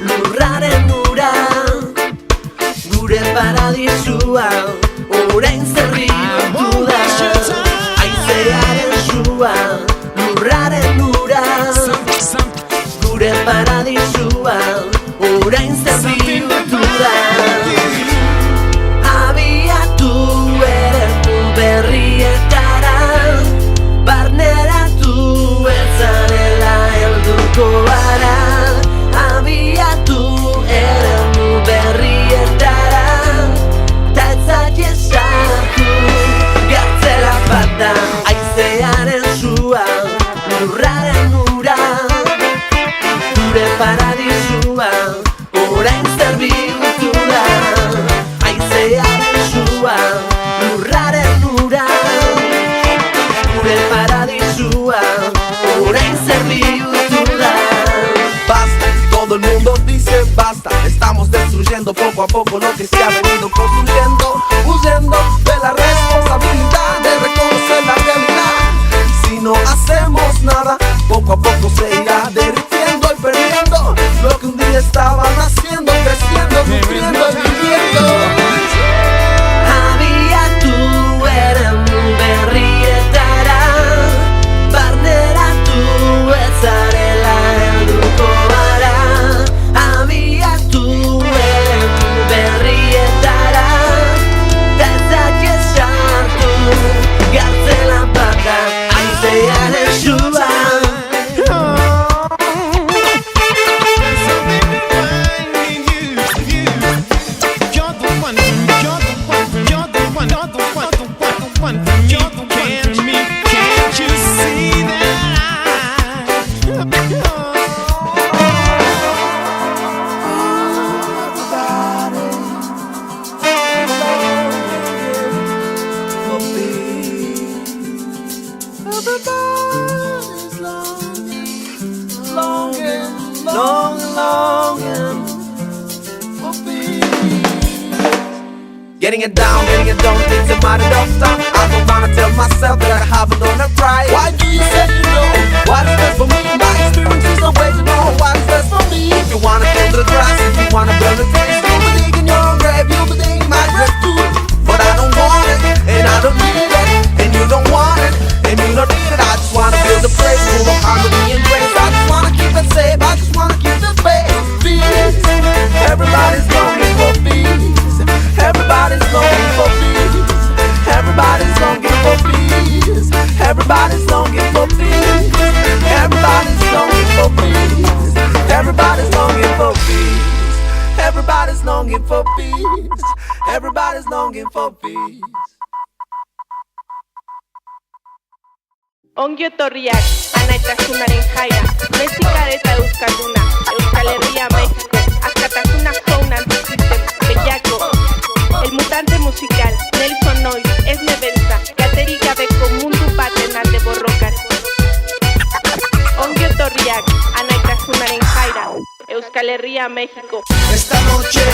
Lurraren ura, gure paradisua, orain zer bihurtu da. Haizearen sua, lurraren ura, gure paradisua, orain zer bihurtu da. Abiatu eremu berrietara, barneratu ezarela helduko gara. Abiatu eremu berrietara, ta etzaie sartu gartzela bada. Haizearen sua, lurraren ura, gure paradisua, orain zer bihurtu da. Haizearen sua, lurraren ura, gure paradisua, orain zer bihurtu da. Todo el mundo dice basta, estamos destruyendo poco a poco lo que se ha venido construyendo, huyendo de la responsabilidad de reconocer la realidad. Si no hacemos nada, poco a poco se irá derritiendo y perdiendo lo que un día estaba naciendo, creciendo, nutriendo y viviendo. Abiatu eremu berrietara, barneratu ezarela helduko gara. Abiatu eremu berrietara, ta etzaie sartu gartzela bada. Haizearen sua, Getting it down, don't think it's not enough time. I don't wanna tell myself that I haven't learned to cry. Why do you say you know what is best for me? My experience is no way to know what is best for me. If you wanna kill the grass, if you wanna burn the trees, you'll be digging your own grave, you'll be digging my grave too. But I don't want it, and I don't need it, and you don't want it, and you don't need it. I just wanna build a place full of harmony and grace. I just wanna keep it safe, I just wanna keep the faith. Peace, everybody's longing for peace. Everybody's longing for peace. Everybody's longing for peace. Everybody's longing for peace. Everybody's longing for peace. Everybody's longing for peace. Everybody's longing for peace. Everybody's longing for peace. Ongi etorriak, anaitasunaren jaira, mesika eta euskalduna, Euskal Herria, México, askatasuna jounan bizitzen, behiako. El mutante musical, Nelson Noy, Esne Beltza, gaterik gabeko mundu baten alde borrokan. Ongi etorriak, anaitasunaren jaira, Euskal Herria, México. Esta noche